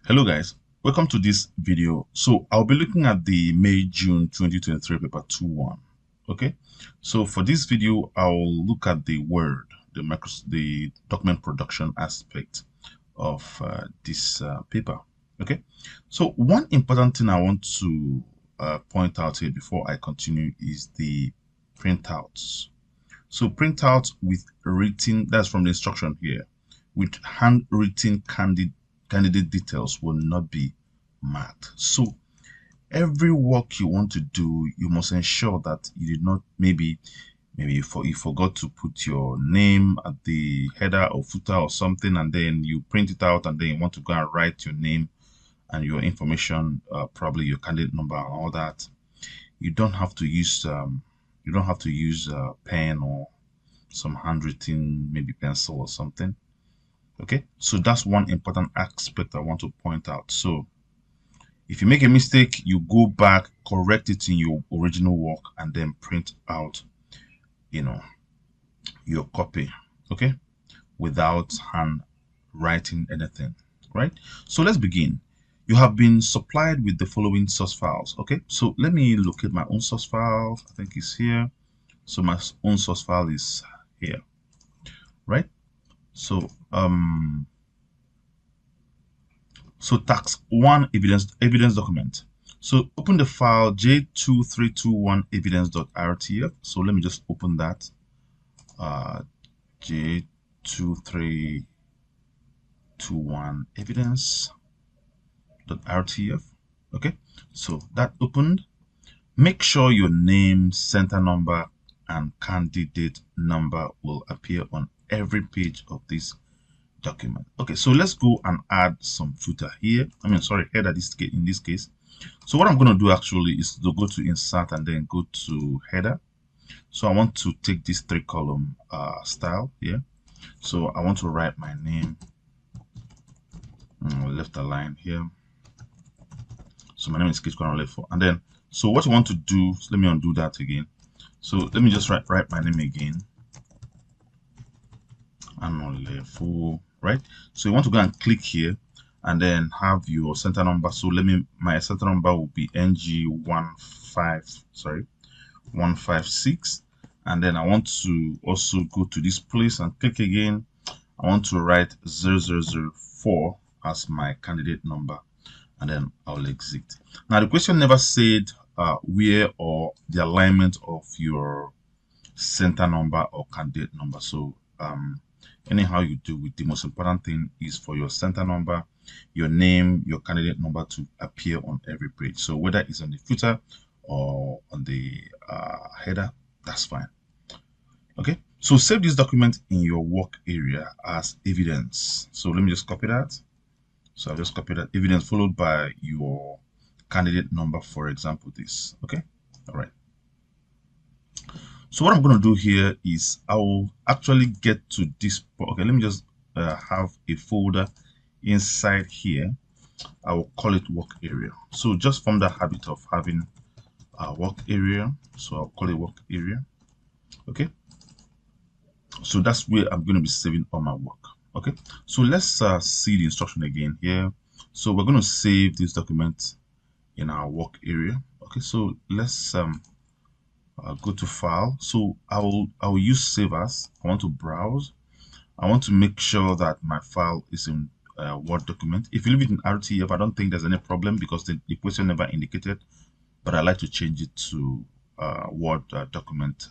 Hello guys, welcome to this video. So I'll be looking at the May-June 2023 paper 2-1. Okay, so for this video I'll look at the the document production aspect of this paper. Okay, so one important thing I want to point out here before I continue is the printouts. So printout with written, that's from the instruction here, with handwritten candidate details will not be marked. So every work you want to do, you must ensure that you did not maybe you forgot to put your name at the header or footer or something, and then you print it out and then you want to go and write your name and your information, probably your candidate number and all that. You don't have to use pen or some handwritten, maybe pencil or something. Okay, so that's one important aspect I want to point out. So if you make a mistake, you go back, correct it in your original work, and then print out your copy, okay, without handwriting anything, right? So let's begin. You have been supplied with the following source files. Okay, so let me locate my own source file. I think it's here. So my own source file is here, right? So tax 1 evidence document. So open the file J2321 evidence.rtf. So let me just open that. J2321 evidence.rtf. Okay, so that opened. Make sure your name, center number, and candidate number will appear on every page of this document. Okay, so let's go and add some footer here. Header in this case. So what I'm going to do actually is to go to insert and then go to header. So I want to take this 3-column style here. So I want to write my name. Left align here. So my name is Igcse, and then so what you want to do, let me undo that again. So let me just write my name again. Full, right? So you want to go and click here and then have your center number. So my center number will be NG156, and then I want to also go to this place and click again. I want to write 0004 as my candidate number, and then I'll exit. Now the question never said where or the alignment of your center number or candidate number. So anyhow you do it, the most important thing is for your center number, your name, your candidate number to appear on every page. So whether it's on the footer or on the header, that's fine. Okay, so save this document in your work area as evidence. So let me just copy that. So I'll just copy that evidence followed by your candidate number, for example, this. Okay, all right. So what I'm going to do here is I will actually get to this. Okay, let me just have a folder inside here. I will call it work area. So just from the habit of having a work area, so I'll call it work area. Okay, so that's where I'm going to be saving all my work. Okay, so let's see the instruction again here. So we're going to save this document in our work area. Okay, so let's go to file. So I will use save as. I want to browse. I want to make sure that my file is in Word document. If you leave it in RTF, I don't think there's any problem because the question never indicated, but I like to change it to Word document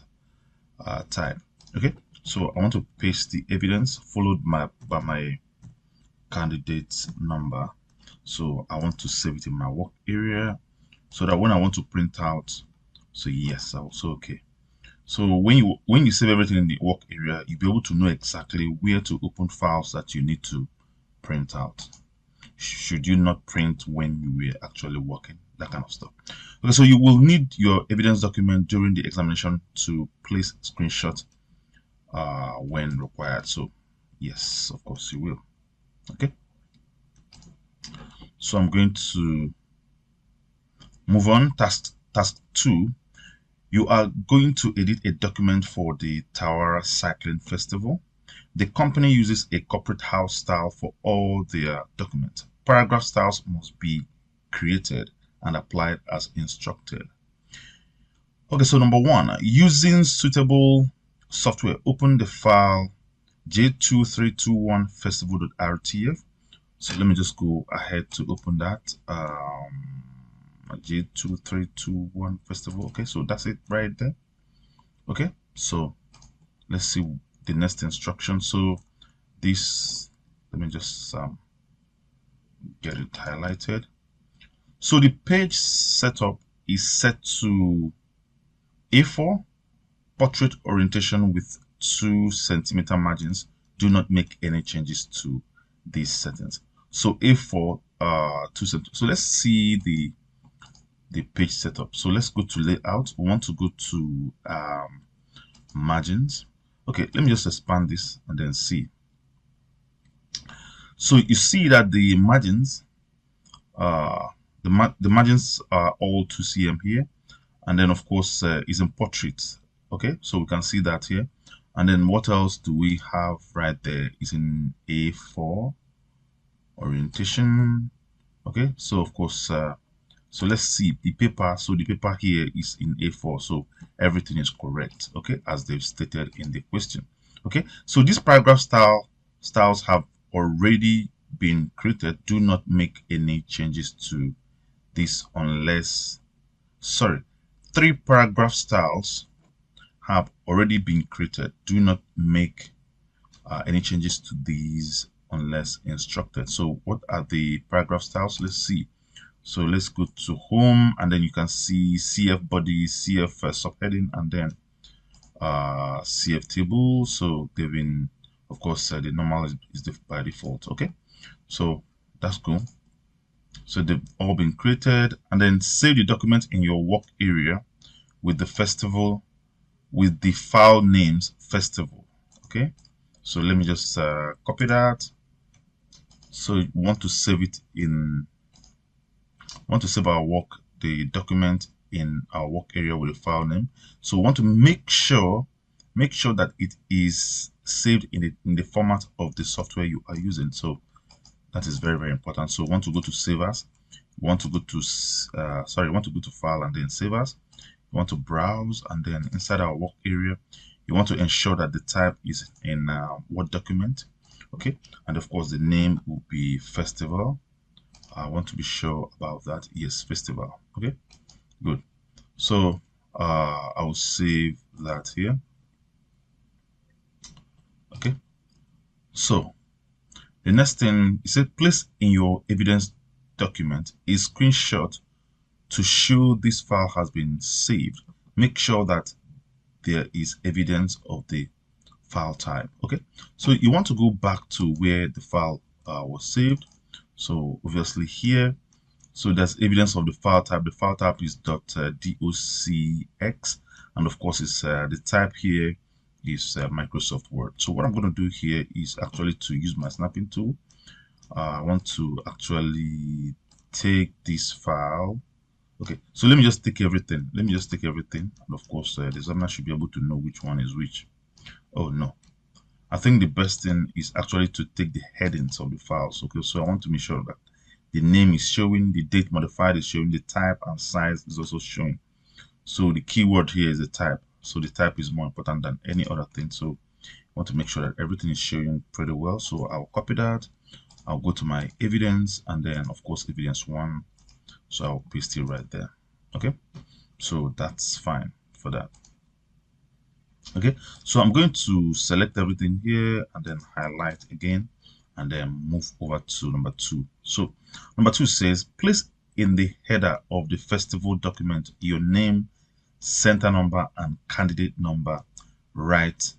type. Okay, so I want to paste the evidence followed by my candidate number. So I want to save it in my work area so that when I want to print out, so yes, also okay. So when you save everything in the work area, you'll be able to know exactly where to open files that you need to print out. Should you not print when you were actually working, that kind of stuff. Okay, so you will need your evidence document during the examination to place screenshot when required. So yes, of course you will. Okay, so I'm going to move on. Task 2. You are going to edit a document for the Tawara Cycling Festival. The company uses a corporate house style for all their documents. paragraph styles must be created and applied as instructed. Okay, so number one, using suitable software, open the file j2321festival.rtf. So let me just go ahead to open that. J2321 festival. Okay, so that's it right there. Okay, so let's see the next instruction. So this, let me just get it highlighted. So the page setup is set to A4 portrait orientation with 2 centimeter margins. Do not make any changes to these settings. So A4 2 centimeters. So let's see the page setup. So let's go to layout. We want to go to margins. Okay, let me just expand this and then see. So you see that the margins the margins are all 2 cm here, and then of course is in portraits. Okay, so we can see that here. And then what else do we have right there? Is in A4 orientation. Okay, so of course so let's see the paper. So the paper here is in A4, so everything is correct, okay, as they've stated in the question. Okay, so these paragraph styles have already been created. Do not make any changes to this unless, sorry, 3 paragraph styles have already been created. Do not make any changes to these unless instructed. So what are the paragraph styles? Let's see. So let's go to home, and then you can see CF body, CF subheading, and then CF table. So they've been, of course, the normal is by default. Okay, so that's cool. So they've all been created, and then save the document in your work area with the festival, with the file names festival. Okay, so let me just copy that. So you want to save it in, want to save our work, the document in our work area with the file name. So we want to make sure that it is saved in the format of the software you are using. So that is very, very important. So we want to go to save as, we want to go to we want to go to file and then save as. You want to browse, and then inside our work area you want to ensure that the type is in Word document. Okay, and of course the name will be festival. I want to be sure about that. Yes, festival. Okay, good. So I will save that here. Okay, so the next thing is, said place in your evidence document a screenshot to show this file has been saved. Make sure that there is evidence of the file type. Okay, so you want to go back to where the file was saved. So obviously here, so there's evidence of the file type. The file type is .docx, and of course it's the type here is Microsoft Word. So what I'm going to do here is actually to use my snapping tool. I want to actually take this file. Okay, so let me just take everything. Let me just take everything, and of course the examiner should be able to know which one is which. Oh no, I think the best thing is actually to take the headings of the files. Okay, so I want to make sure that the name is showing, the date modified is showing, the type and size is also showing. So the keyword here is the type. So the type is more important than any other thing. So I want to make sure that everything is showing pretty well. So I'll copy that. I'll go to my evidence, and then of course evidence 1. So I'll paste it right there. Okay, so that's fine for that. Okay, so I'm going to select everything here and then highlight again, and then move over to number 2. So number 2 says place in the header of the festival document your name, center number, and candidate number right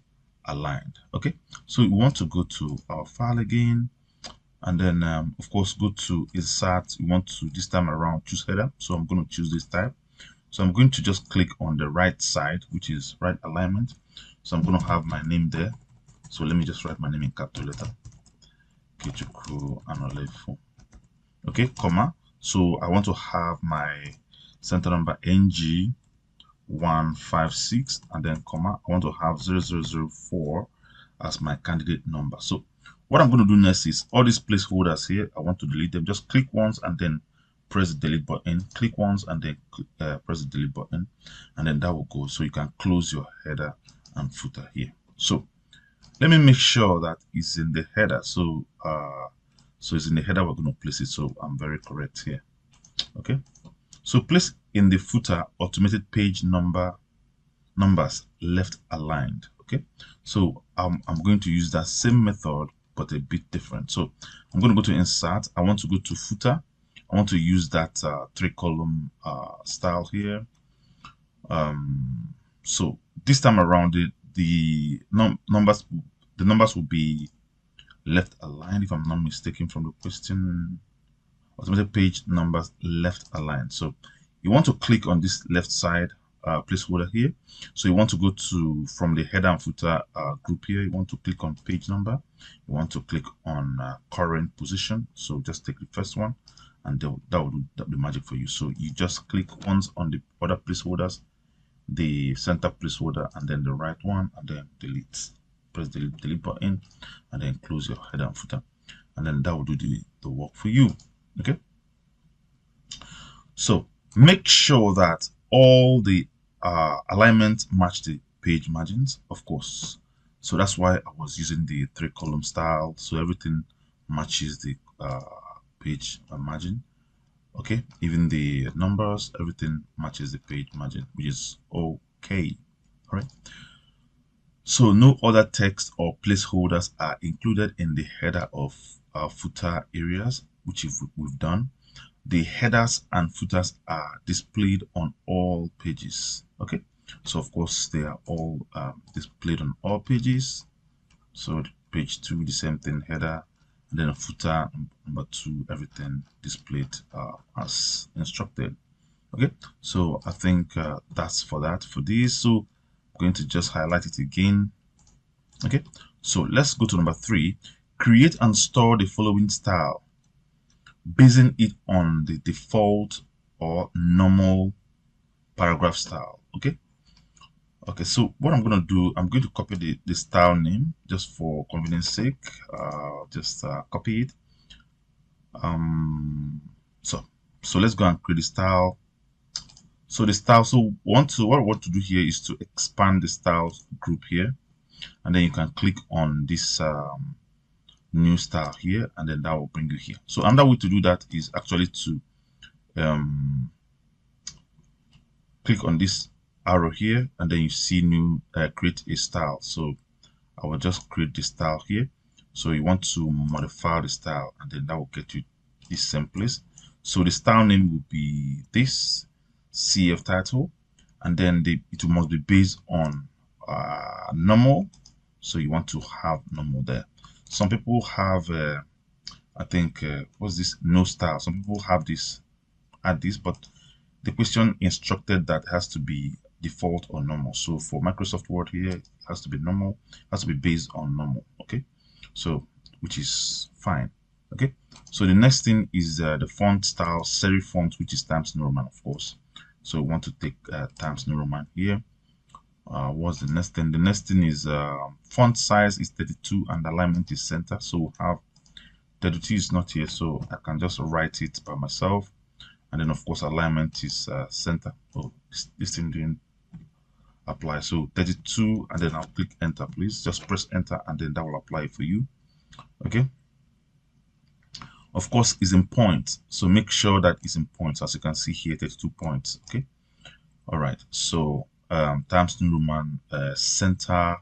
aligned. Okay, so we want to go to our file again, and then of course go to insert. We want to this time around choose header, so I'm going to choose this type. So I'm going to just click on the right side, which is right alignment. So I'm going to have my name there. So let me just write my name in capital letter. Okay, comma. So I want to have my center number NG156, and then comma. I want to have 0004 as my candidate number. So What I'm going to do next is all these placeholders here, I want to delete them. Just click once and then press the delete button. Click once and then press the delete button, and then that will go. So you can close your header and footer here. So let me make sure that it's in the header. So it's in the header we're going to place it. So I'm very correct here. Okay. So place in the footer automated page numbers left aligned. Okay. So I'm going to use that same method but a bit different. So I'm going to go to insert. I want to go to footer. I want to use that 3-column style here. So this time around, the numbers will be left aligned, if I'm not mistaken from the question. Automated page numbers left aligned. So you want to click on this left side placeholder here. So you want to go to, from the header and footer group here, you want to click on page number. You want to click on current position. So just take the first one, and that will do the magic for you. So you just click once on the other placeholders, the center placeholder, and then the right one, and then delete. Press the delete button, and then close your header and footer, and then that will do the work for you. Okay. So make sure that all the alignments match the page margins, of course. So that's why I was using the 3-column style, so everything matches the page margin. Okay, even the numbers, everything matches the page margin, which is okay. All right. So no other text or placeholders are included in the header of footer areas, which we've done. The headers and footers are displayed on all pages. Okay, so of course they are all displayed on all pages. So page 2, the same thing, header, and then a footer number 2, everything displayed as instructed. Okay, so I think that's for that for this. So I'm going to just highlight it again. Okay, so let's go to number 3. Create and store the following style, basing it on the default or normal paragraph style. Okay. Okay, so what I'm going to do, I'm going to copy the style name just for convenience sake. Just copy it. So let's go and create the style. So the style, so what I want to do here is to expand the styles group here, and then you can click on this new style here, and then that will bring you here. So another way to do that is actually to click on this arrow here, and then you see new create a style. So I will just create the style here. So you want to modify the style, and then that will get you this same place. So the style name will be this CF title, and then it must be based on normal. So you want to have normal there. Some people have I think what's this, no style. Some people have this, add this, but the question instructed that it has to be default or normal. So for Microsoft Word here, it has to be normal, has to be based on normal. Okay, so which is fine. Okay, so the next thing is the font style, serif font, which is Times New Roman, of course. So we want to take Times New Roman here. What's the next thing? The next thing is font size is 32 and alignment is center. So we have 32 is not here, so I can just write it by myself. And then of course alignment is center. Oh, this thing didn't apply. So 32, and then I'll click enter. Please just press enter, and then that will apply for you. Okay. Of course, it's in points, so make sure that it's in points. As you can see here, 32 points. Okay. All right. So Times New Roman center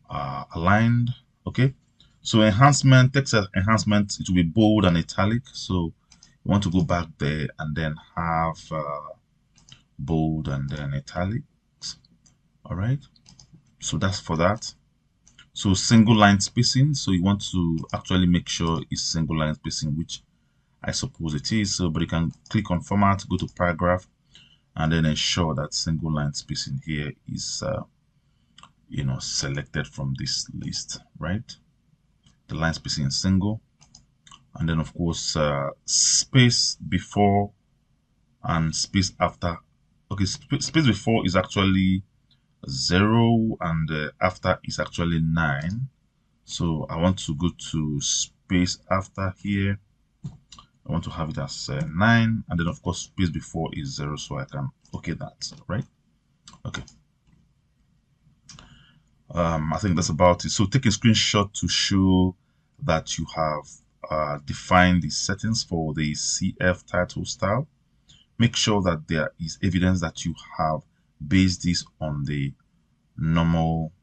aligned. Okay. So enhancement, text enhancement, it will be bold and italic. So you want to go back there and then have bold and then italics. All right. So that's for that. So single line spacing. So you want to actually make sure it's single line spacing, which I suppose it is. So, but you can click on format, go to paragraph, and then ensure that single line spacing here is, selected from this list, right? The line spacing is single, and then of course space before and space after. Okay, space before is actually 0, and after is actually 9. So I want to go to space after here. I want to have it as 9, and then of course space before is 0, so I can okay that, right? Okay. I think that's about it. So take a screenshot to show that you have defined the settings for the CF title style. Make sure that there is evidence that you have based this on the normal,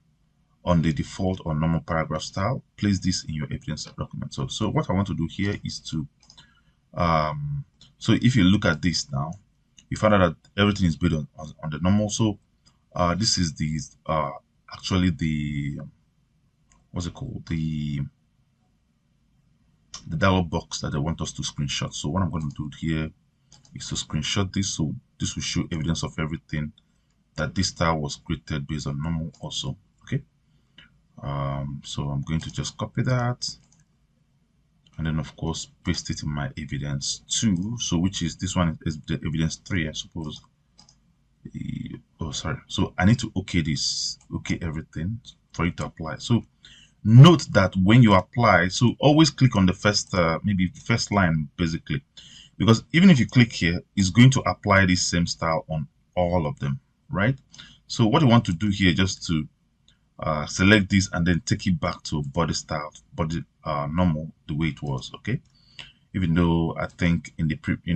on the default or normal paragraph style. Place this in your evidence document. So what I want to do here is to so if you look at this now, you find out that everything is based on the normal. So this is the actually the what's it called, the dialog box that they want us to screenshot. So what I'm going to do here is to screenshot this, so this will show evidence of everything that this style was created based on normal also. Okay. So I'm going to just copy that, and then of course paste it in my evidence 2, so which is this one is the evidence 3, I suppose. Oh, sorry. So I need to okay this, okay everything for it to apply. So note that when you apply, so always click on the first maybe first line basically, because even if you click here, it's going to apply this same style on all of them, right? So what you want to do here, just to select this and then take it back to body style, body normal, the way it was. Okay, even though I think in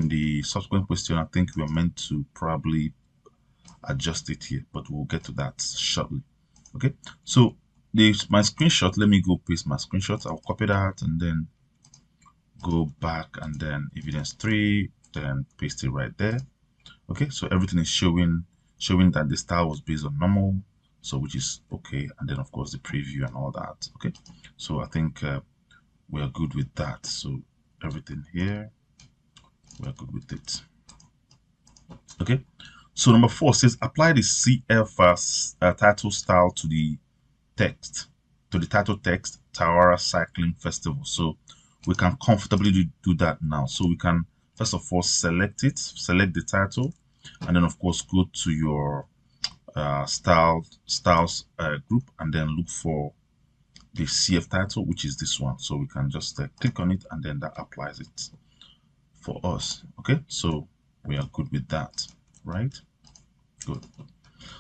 the subsequent question, I think we are meant to probably adjust it here, but we'll get to that shortly. Okay, so my screenshot, let me go paste my screenshot. I'll copy that and then go back and then evidence 3, then paste it right there. Okay, so everything is showing that the style was based on normal, so which is okay, and then of course the preview and all that. Okay, so I think we are good with that. So everything here, we are good with it. Okay, so number 4 says apply the CF title style to the text, to the title text, Tawara Cycling Festival. So we can comfortably do that now. So we can first of all select the title, and then of course go to your styles group and then look for the CF title, which is this one. So we can just click on it and then that applies it for us. Okay, so we are good with that, right? Good.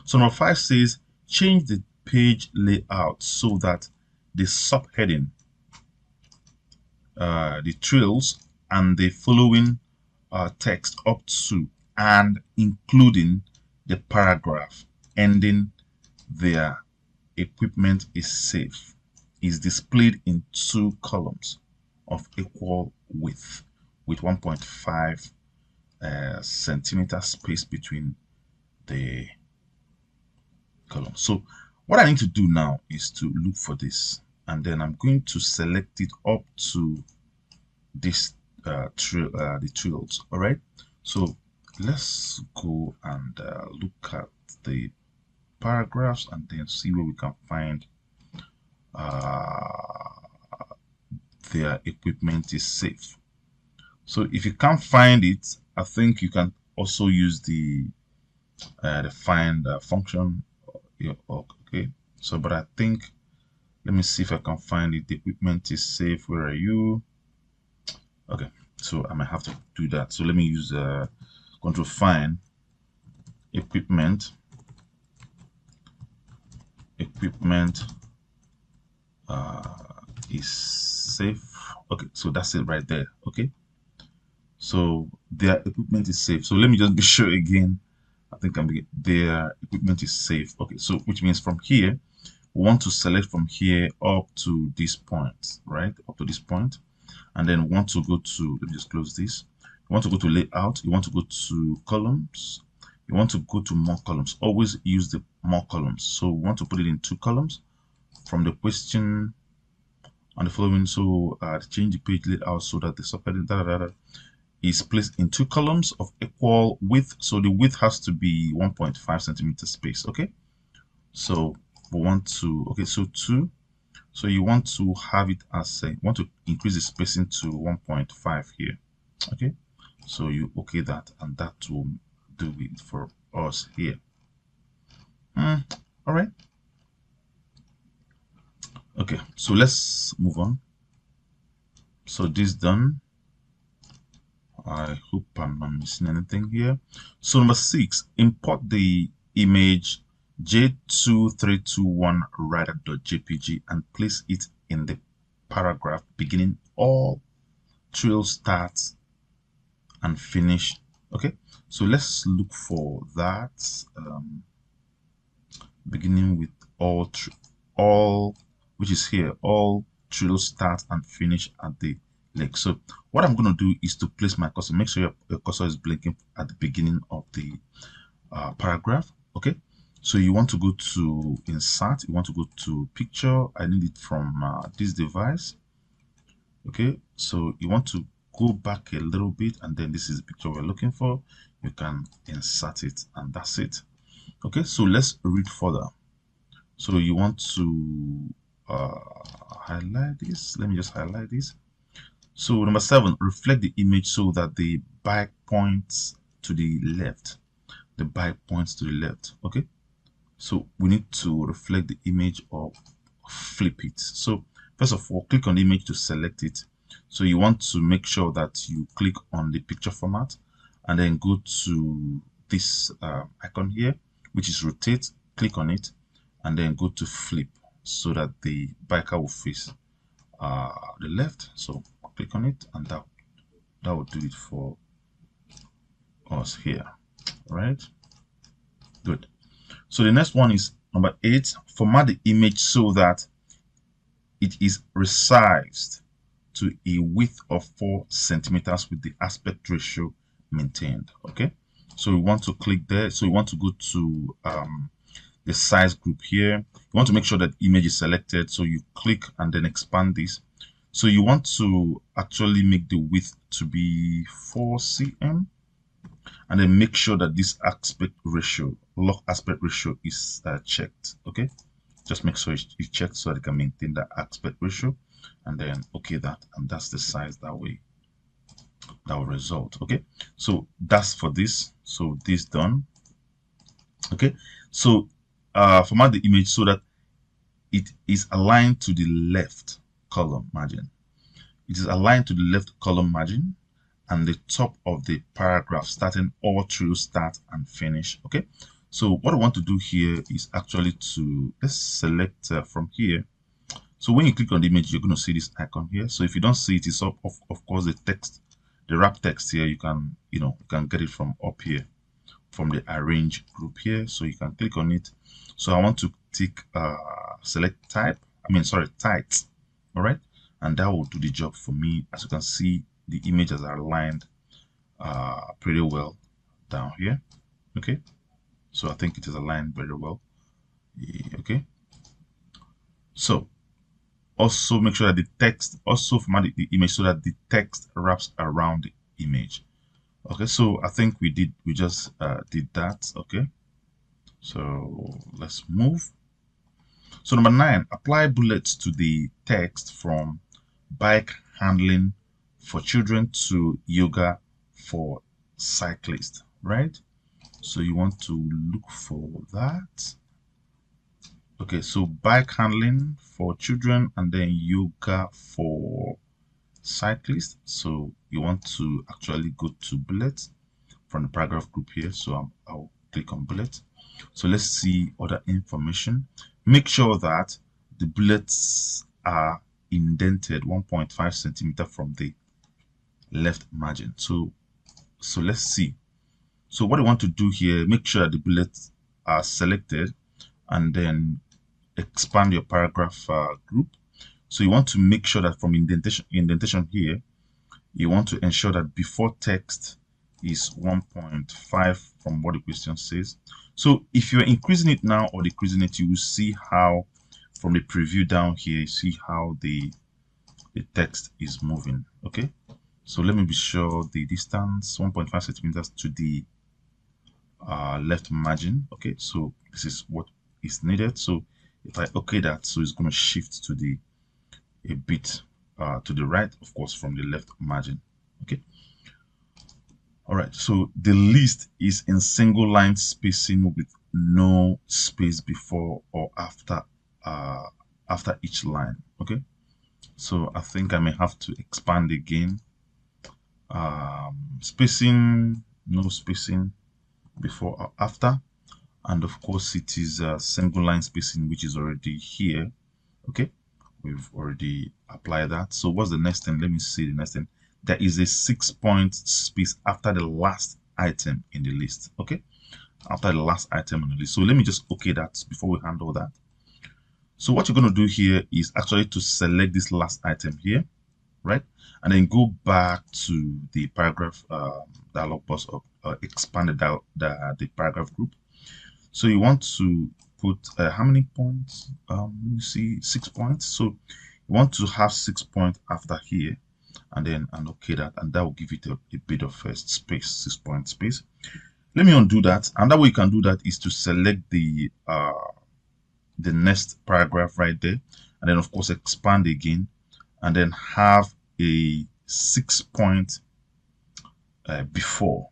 So number 5 says change the page layout so that the subheading, the trails, and the following text up to and including the paragraph ending their equipment is safe is displayed in 2 columns of equal width with 1.5 centimeter space between the columns. So what I need to do now is to look for this, and then I'm going to select it up to this the trails. All right, so let's go and look at the paragraphs and then see where we can find their equipment is safe. So if you can't find it, I think you can also use the find function. Yeah, okay, so but I think, let me see if I can find it. The equipment is safe. Where are you? Okay, so I might have to do that. So let me use control find equipment is safe. Okay, so that's it right there. Okay, so their equipment is safe. So let me just be sure again. I think their equipment is safe. Okay, so which means from here we want to select from here up to this point, right? Up to this point, and then want to go to, let me just close this. You want to go to layout, you want to go to columns, you want to go to more columns. Always use the more columns. So we want to put it in 2 columns from the question on the following. So change the page layout so that the subheading is placed in 2 columns of equal width. So the width has to be 1.5 centimeter space. Okay, so we want to, okay, so 2. So you want to have it as a, want to increase the spacing to 1.5 here. Okay, so you okay that, and that will do it for us here. All right. Okay, so let's move on. So this done. I hope I'm not missing anything here. So number 6, import the image J2321 writer.jpg and place it in the paragraph beginning all trail starts and finish. Okay, so let's look for that. Beginning with all, which is here, all trail start and finish at the lake. So what I'm going to do is to place my cursor. Make sure your cursor is blinking at the beginning of the paragraph. Okay, so you want to go to insert, you want to go to picture. I need it from this device. Okay, so you want to go back a little bit, and then this is the picture we're looking for. You can insert it, and that's it. Okay, so let's read further. So you want to highlight this. Let me just highlight this. So number 7, reflect the image so that the bike points to the left. The bike points to the left. Okay, so we need to reflect the image or flip it. So first of all, click on the image to select it. So you want to make sure that you click on the picture format and then go to this icon here, which is rotate. Click on it and then go to flip so that the biker will face the left. So click on it, and that will do it for us here. All right, good. So the next one is number 8, format the image so that it is resized to a width of 4 centimeters with the aspect ratio maintained. Okay, so we want to click there. So we want to go to the size group here. You want to make sure that image is selected, so you click and then expand this. So you want to actually make the width to be 4 cm, and then make sure that this aspect ratio, lock aspect ratio, is checked. Okay, just make sure it's checked so that it can maintain that aspect ratio, and then okay that, and that's the size that way that will result. Okay, so that's for this. So this done. Okay, so format the image so that it is aligned to the left column margin. It is aligned to the left column margin and the top of the paragraph, starting all through start and finish. Okay, so what I want to do here is actually to let's select from here. So when you click on the image, you're going to see this icon here. So if you don't see it, it's up of course the text, the wrap text here. You can you can get it from up here, from the arrange group here. So you can click on it. So I want to tick select type. I mean, sorry, tight. All right, and that will do the job for me. As you can see, the images are aligned pretty well down here. Okay, so I think it is aligned very well. Yeah, okay, so also make sure that the text also format the image so that the text wraps around the image. Okay, so I think we just did that. Okay, so let's move. So number 9, apply bullets to the text from bike handling for children to yoga for cyclists, right? So you want to look for that. Okay, so bike handling for children and then yoga for cyclists. So you want to actually go to bullets from the paragraph group here. So I'll click on bullets. So let's see other information. Make sure that the bullets are indented 1.5 centimeter from the left margin. So let's see. So what I want to do here, make sure that the bullets are selected and then expand your paragraph group. So you want to make sure that from indentation here, you want to ensure that before text is 1.5 from what the question says. So if you're increasing it now or decreasing it, you will see how from the preview down here, you see how the text is moving. Okay, so let me be sure the distance 1.5 centimeters to the left margin. Okay, so this is what is needed. So if I okay that, so it's going to shift to the a bit to the right, of course, from the left margin. Okay, all right, so the list is in single line spacing with no space before or after after each line. Okay, so I think I may have to expand again. Spacing, no spacing before or after, and of course it is a single line spacing, which is already here. Okay, we've already applied that. So what's the next thing? Let me see the next thing. There is a 6-point space after the last item in the list. Okay, after the last item on the list. So let me just okay that before we handle that. So what you're going to do here is actually to select this last item here, right? And then go back to the paragraph dialog box or expand the paragraph group. So you want to put how many points? Let me see, 6 points. So you want to have 6 points after here, and then okay that, and that will give it a bit of space, 6-point space. Let me undo that. Another way you can do that is to select the next paragraph right there, and then of course expand again, and then have a 6-point before,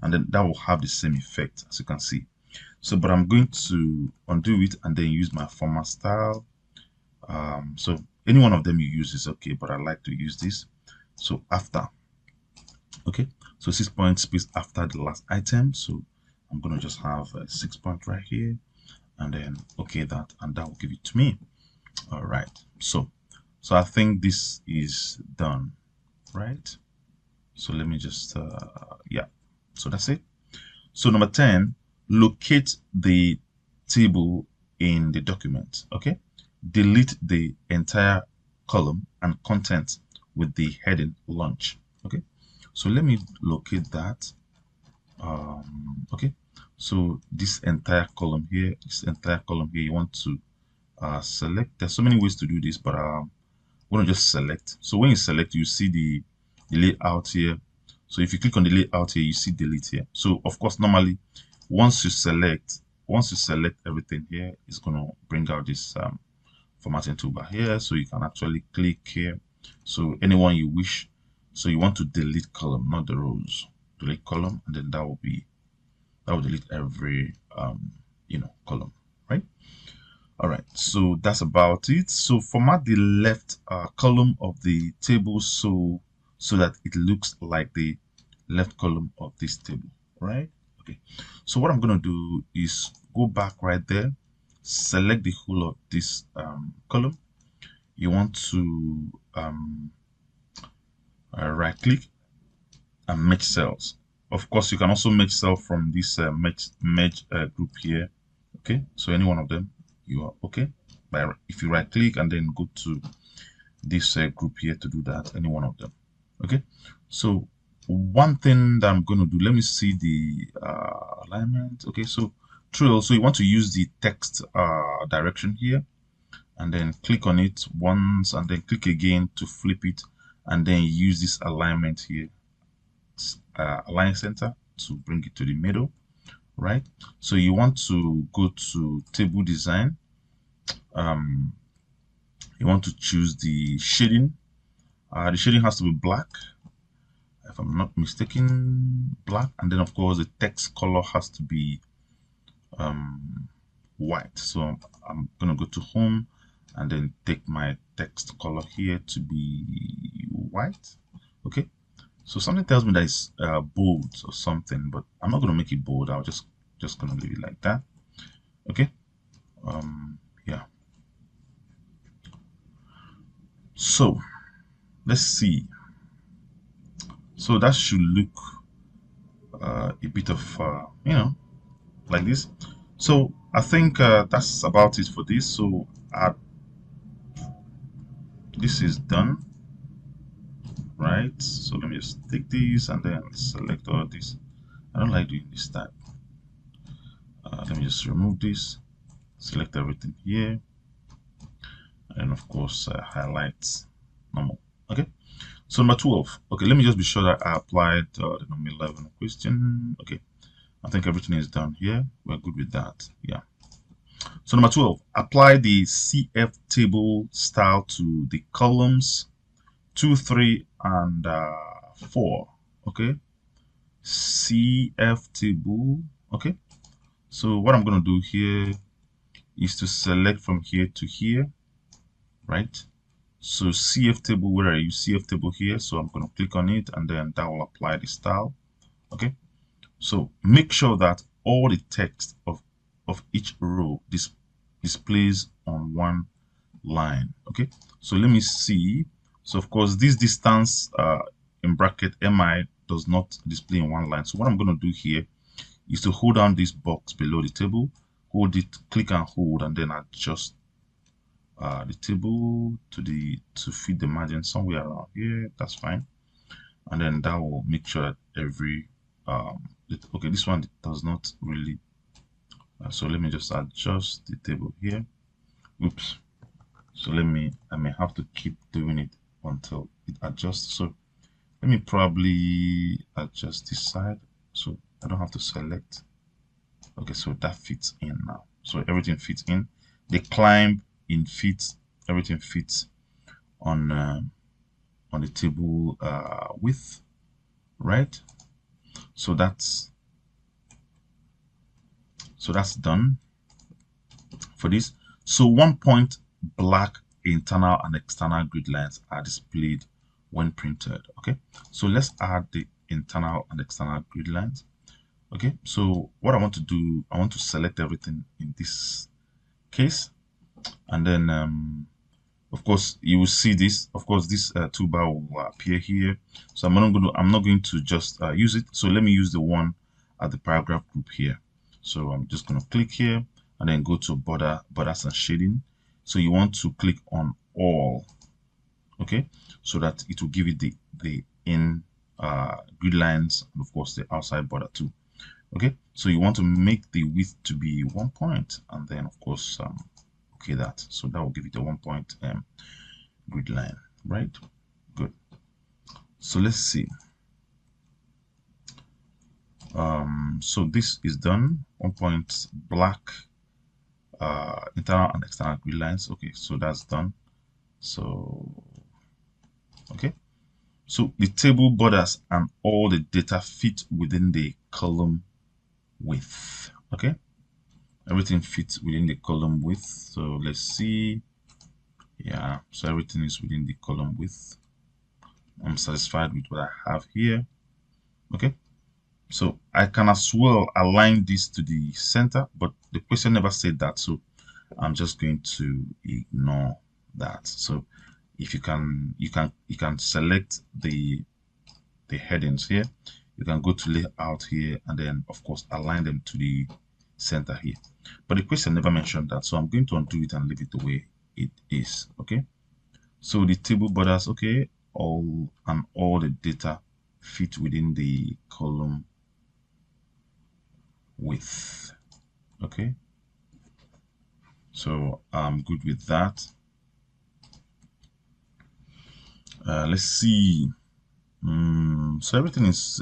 and then that will have the same effect as you can see. So, but I'm going to undo it and then use my format style. So any one of them you use is okay, but I like to use this. So after, okay, so 6-point space after the last item. So I'm going to just have a 6-point right here, and then okay that, and that will give it to me. All right, so I think this is done, right? So let me just yeah, so that's it. So number 10, locate the table in the document. Okay, delete the entire column and content with the heading lunch. Okay, so let me locate that. Okay, so this entire column here, you want to select. There's so many ways to do this, but I'm going to just select. So when you select, you see the layout here. So if you click on the layout here, you see delete here. So of course, normally once you select everything here, it's going to bring out this formatting toolbar here. So you can actually click here. So anyone you wish. So you want to delete column, not the rows. Delete column, and then that will delete every column, right? All right, so that's about it. So format the left column of the table so that it looks like the left column of this table, right? Okay, so what I'm going to do is go back right there, select the whole of this column. You want to right click and merge cells. Of course, you can also merge cell from this merge group here. Okay, so any one of them, you are okay. If you right click and then go to this group here to do that, any one of them. Okay, so one thing that I'm going to do, let me see the alignment. Okay, so true. So you want to use the text direction here, and then click on it once, and then click again to flip it, and then use this alignment here, align center, to bring it to the middle, right? So you want to go to table design. You want to choose the shading. The shading has to be black, if I'm not mistaken, black, and then of course the text color has to be white. So I'm gonna go to home and then take my text color here to be white. Okay, so something tells me that it's bold or something, but I'm not gonna make it bold. I'll just gonna leave it like that. Okay, yeah. So let's see. So that should look a bit of like this. So I think that's about it for this. So this is done, right? So let me just take this and then select all this. I don't like doing this type. Let me just remove this, select everything here, and of course highlight normal. Okay, so number 12. Okay, let me just be sure that I applied the number 11 question. Okay, I think everything is done here. We're good with that. Yeah. So number 12, apply the CF table style to the columns 2, 3, and 4. Okay, CF table. Okay, so what I'm going to do here is to select from here to here, right? So CF table, where I use CF table here, so I'm going to click on it, and then that will apply the style. Okay, so make sure that all the text of each row displays on one line. Okay, so let me see. So of course this distance in bracket mi does not display in one line. So what I'm going to do here is to hold down this box below the table, hold it, click and hold, and then adjust the table to fit the margin somewhere around here. That's fine, and then that will make sure that every okay, this one does not really so let me just adjust the table here. Oops. So I may have to keep doing it until it adjusts. So let me probably adjust this side so I don't have to select. Okay, so that fits in now. So everything fits in. The climb in fits, everything fits on the table width, right? So that's done for this. So 1 point black internal and external grid lines are displayed when printed. Okay, so let's add the internal and external grid lines. Okay, so what I want to do, I want to select everything in this case, and then of course you will see this. Of course, this toolbar will appear here. So I'm not going to just use it. So let me use the one at the paragraph group here. So I'm just going to click here and then go to borders and shading. So you want to click on all, okay, so that it will give you the in grid lines and of course the outside border too. Okay, so you want to make the width to be 1 point, and then of course okay, that, so that will give it a 1 point grid line, right? Good. So let's see. So this is done. 1 point black internal and external grid lines. Okay, so that's done. So okay, so the table borders and all the data fit within the column width. Okay, everything fits within the column width. So let's see. Yeah, so everything is within the column width. I'm satisfied with what I have here. Okay, so I can as well align this to the center, but the question never said that, so I'm just going to ignore that. So if you can select the headings here. You can go to layout here and then of course align them to the center here. But the question never mentioned that, so I'm going to undo it and leave it the way it is. Okay, so the table borders, okay, all the data fit within the column width. Okay, so I'm good with that. Let's see. So everything is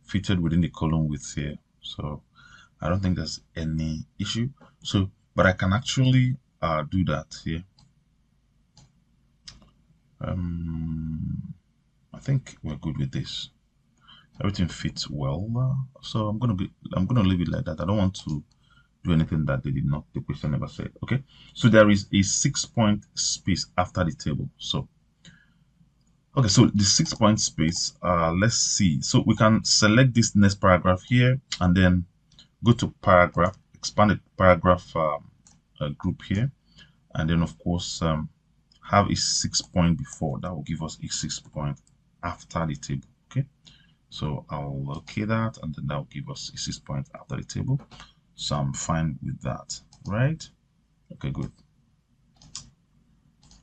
fitted within the column width here, so I don't think there's any issue. So but I can actually do that here. I think we're good with this. Everything fits well, so I'm gonna leave it like that. I don't want to do anything that the question never said. Okay, so there is a 6-point space after the table. So okay, so the 6-point space, let's see. So we can select this next paragraph here and then go to paragraph, expand the paragraph group here, and then of course have a 6-point before. That will give us a 6-point after the table. Okay, so I'll okay that, and then that will give us a 6-point after the table. So I'm fine with that, right? Okay, good.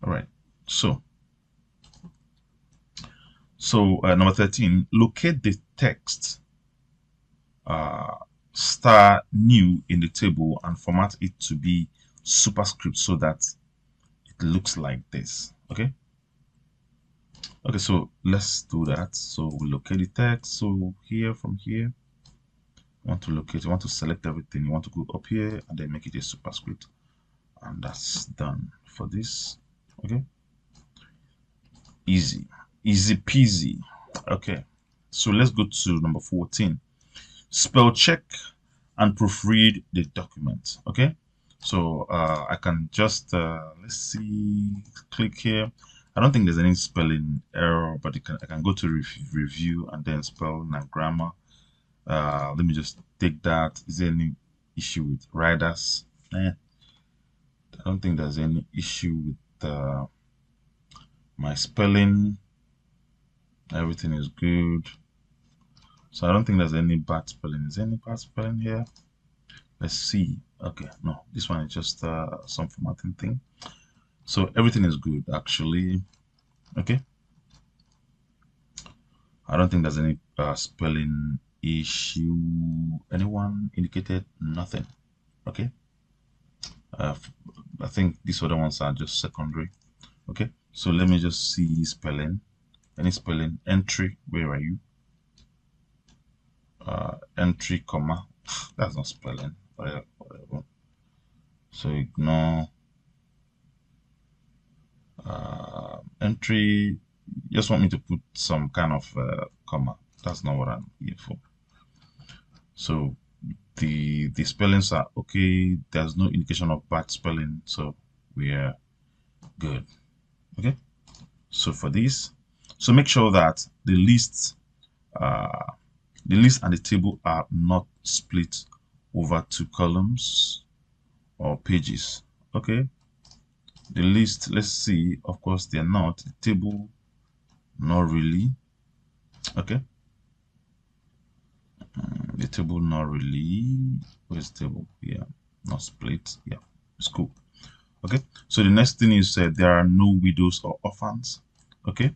All right, so number 13, locate the text star new in the table and format it to be superscript so that it looks like this. Okay, so let's do that. So we locate the text. So here, from here, you want to select everything. You want to go up here and then make it a superscript, and that's done for this. Okay, easy peasy. Okay, so let's go to number 14. Spell check and proofread the document. Okay, So I can just let's see, click here. I don't think there's any spelling error, but I can go to review and then spell and grammar. Let me just take that. Is there any issue with riders? I don't think there's any issue with my spelling. Everything is good. So I don't think there's any bad spelling. Is there any bad spelling here? Let's see. Okay, no, this one is just some formatting thing. So everything is good actually. Okay. I don't think there's any spelling issue. Anyone indicated? Nothing. Okay. I think these other ones are just secondary. Okay. So let me just see spelling. Any spelling? Entry. Where are you? Entry, comma. That's not spelling. Whatever. So ignore entry. Just want me to put some kind of comma. That's not what I'm here for. So the spellings are okay. There's no indication of bad spelling, so we are good. Okay. So for this, so make sure that the list and the table are not split over two columns or pages. Okay. The list, let's see, of course they're not. The table, not really. Okay. The table, not really. Where's the table? Yeah, not split. Yeah, it's cool. Okay. So the next thing is there are no widows or orphans. Okay.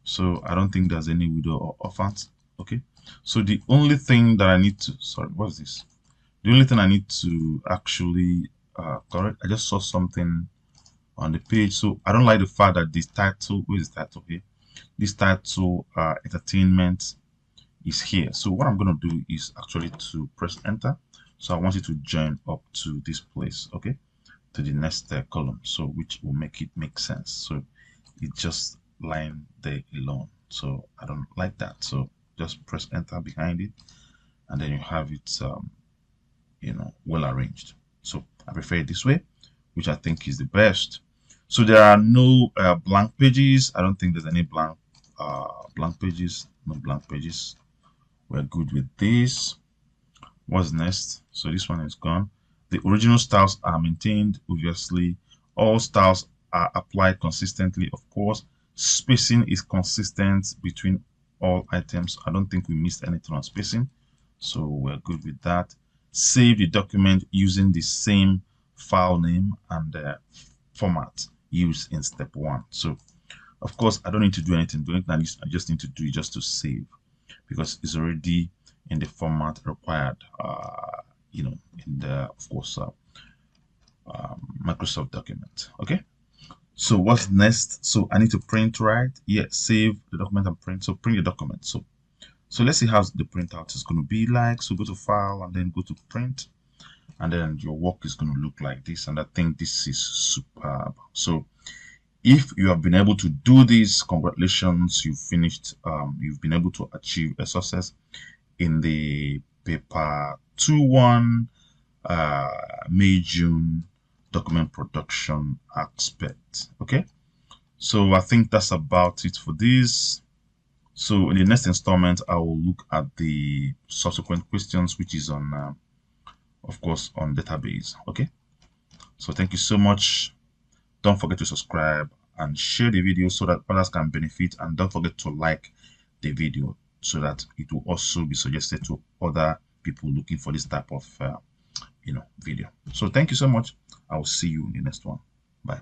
So I don't think there's any widow or orphans. Okay. So the only thing that I need to, sorry, what's this? The only thing I need to actually correct, I just saw something on the page. So I don't like the fact that this title, where's the title here? This title, entertainment, is here. So what I'm going to do is actually to press enter. So I want you to join up to this place, okay, to the next column, so which will make it make sense. So it just line there alone. So I don't like that. So just press enter behind it, and then you have it, you know, well arranged. So I prefer it this way, which I think is the best. So there are no blank pages. I don't think there's any blank pages. No blank pages. We're good with this. What's next? So this one is gone. The original styles are maintained. Obviously, all styles are applied consistently. Of course, spacing is consistent between all items. I don't think we missed anything on spacing, so we're good with that. Save the document using the same file name and format used in step 1. So of course I don't need to do anything. I just need to do it just to save, because it's already in the format required, you know, in the, of course, Microsoft document. Okay. So what's next? So I need to print, right? Yeah, save the document and print. So print the document. So let's see how the printout is going to be like. So go to file and then go to print, and then your work is going to look like this. And I think this is superb. So if you have been able to do this, congratulations, you've finished. You've been able to achieve a success in the paper 2-1 May-June document production aspect. Okay, so I think that's about it for this. So in the next installment, I will look at the subsequent questions, which is on of course on database. Okay, so thank you so much. Don't forget to subscribe and share the video so that others can benefit, and don't forget to like the video so that it will also be suggested to other people looking for this type of you know, video. So thank you so much. I will see you in the next one. Bye.